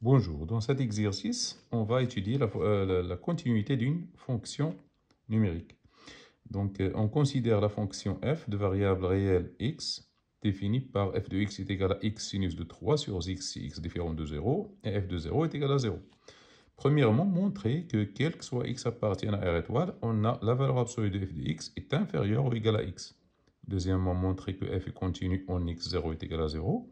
Bonjour, dans cet exercice, on va étudier la continuité d'une fonction numérique. Donc, on considère la fonction f de variable réelle x, définie par f de x est égal à x sinus de 3 sur x si x différent de 0, et f de 0 est égal à 0. Premièrement, montrer que quel que soit x appartienne à R étoile, on a la valeur absolue de f de x est inférieure ou égale à x. Deuxièmement, montrer que f est continu en x0 est égal à 0.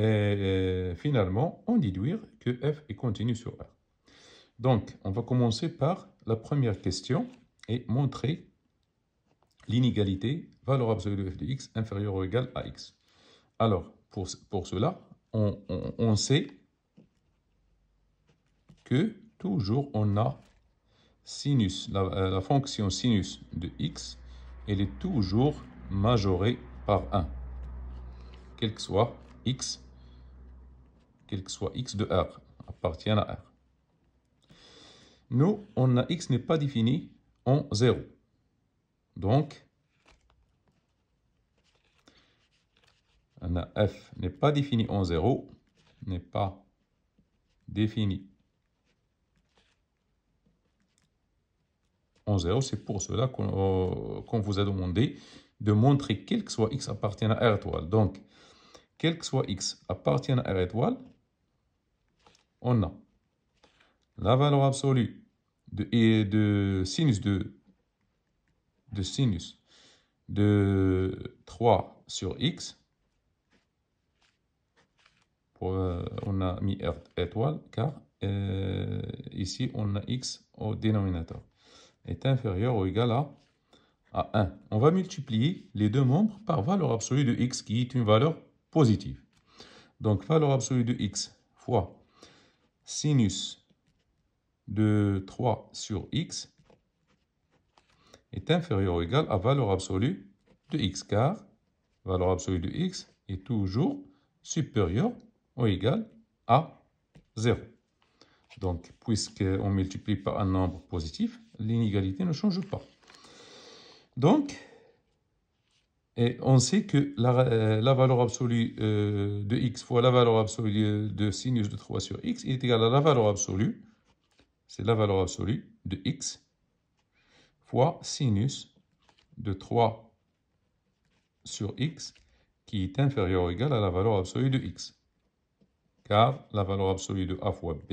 Et finalement, en déduire que f est continu sur R. Donc, on va commencer par la première question et montrer l'inégalité valeur absolue de f de x inférieure ou égale à x. Alors, pour cela, on sait que toujours on a sinus, la fonction sinus de x, elle est toujours majorée par 1, quel que soit x de R, appartient à R. Nous, on a x n'est pas défini en 0. Donc, on a f n'est pas défini en 0, n'est pas défini en 0. C'est pour cela qu'on vous a demandé de montrer quel que soit x appartient à R étoile. Donc, quel que soit x appartient à R étoile, on a la valeur absolue de sinus de 3 sur x. On a mis R étoile car ici on a x au dénominateur est inférieur ou égal à 1. On va multiplier les deux membres par valeur absolue de x qui est une valeur positive. Donc valeur absolue de x fois sinus de 3 sur x est inférieur ou égal à valeur absolue de x, car valeur absolue de x est toujours supérieure ou égal à 0. Donc, puisqu'on multiplie par un nombre positif, l'inégalité ne change pas. Donc, et on sait que la valeur absolue de x fois la valeur absolue de sinus de 3 sur x est égale à la valeur absolue, c'est la valeur absolue de x fois sinus de 3 sur x qui est inférieur ou égal à la valeur absolue de x. Car la valeur absolue de a fois b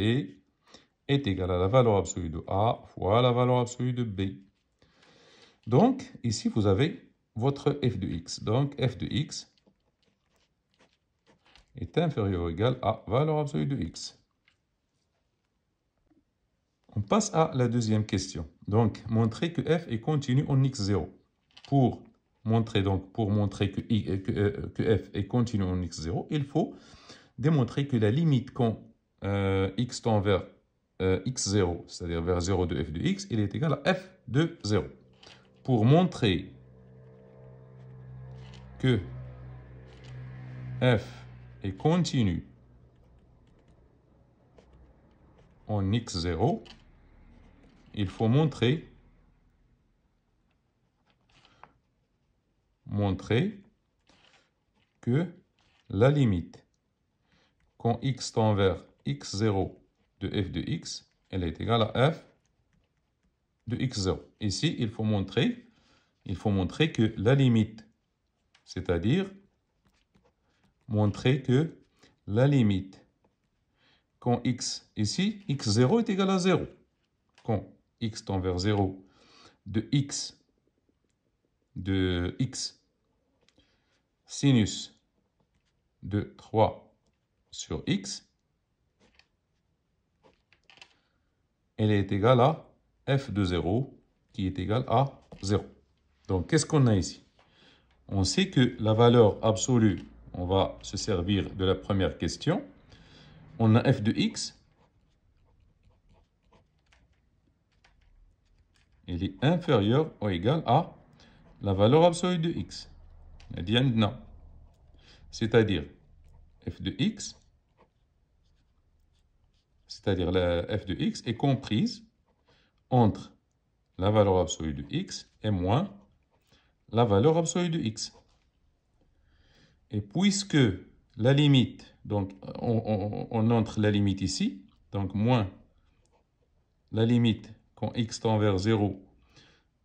est égale à la valeur absolue de a fois la valeur absolue de b. Donc, ici, vous avez votre f de x. Donc, f de x est inférieur ou égal à valeur absolue de x. On passe à la deuxième question. Donc, montrer que f est continu en x0. Pour montrer que f est continu en x0, il faut démontrer que la limite quand x tend vers x0, c'est-à-dire vers 0 de f de x, il est égal à f de 0. Pour montrer que f est continu en x0, il faut montrer que la limite quand x tend vers x0 de f de x, elle est égale à f de x0. Ici, il faut montrer que la limite, c'est-à-dire montrer que la limite quand x, ici, x0 est égal à 0. Quand x tend vers 0 de x sinus de 3 sur x, elle est égale à f de 0 qui est égal à 0. Donc, qu'est-ce qu'on a ici? On sait que la valeur absolue, on va se servir de la première question. On a f de x. Il est inférieur ou égal à la valeur absolue de x. C'est-à-dire f de x, c'est-à-dire la f de x est comprise entre la valeur absolue de x et moins la valeur absolue de x. Et puisque la limite Donc, on entre la limite ici. Donc, moins la limite quand x tend vers 0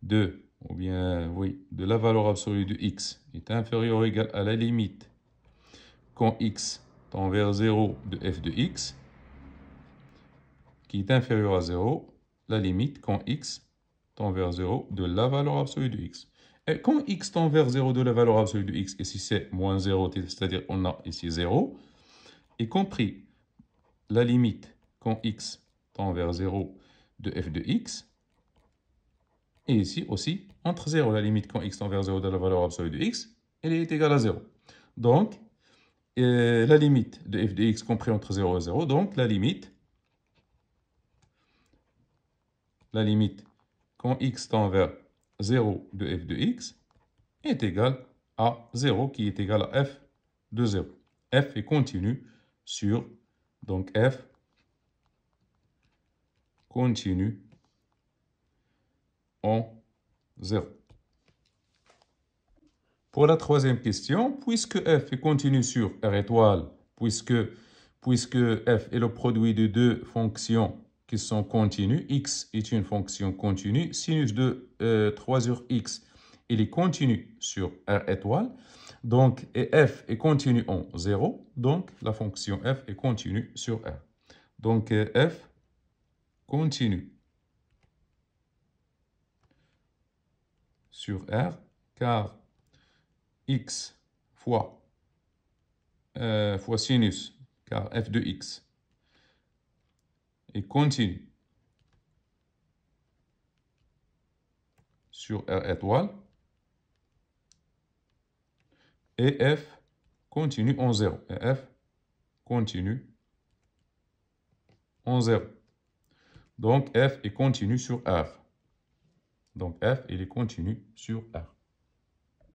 de, ou bien, oui, de la valeur absolue de x est inférieure ou égale à la limite quand x tend vers 0 de f de x, qui est inférieure à 0, la limite quand x tend vers 0 de la valeur absolue de x. Et quand x tend vers 0 de la valeur absolue de x, ici c'est moins 0, c'est-à-dire on a ici 0, y compris la limite quand x tend vers 0 de f de x, et ici aussi, entre 0 la limite quand x tend vers 0 de la valeur absolue de x, elle est égale à 0. Donc, la limite de f de x compris entre 0 et 0, donc la limite quand x tend vers 0 de f de x est égale à 0 qui est égal à f de 0. F est continu sur, donc f continue en 0. Pour la troisième question, puisque f est continu sur R étoile, puisque f est le produit de deux fonctions qui sont continues, x est une fonction continue, sinus de 3 sur x, il est continu sur R étoile, donc et f est continu en 0, donc la fonction f est continue sur R. Donc f continue sur R, car x fois sinus, car f de x est continu sur R étoile, et f continue en 0. Et f continue en 0. Donc f est continu sur R. Donc f, il est continu sur R.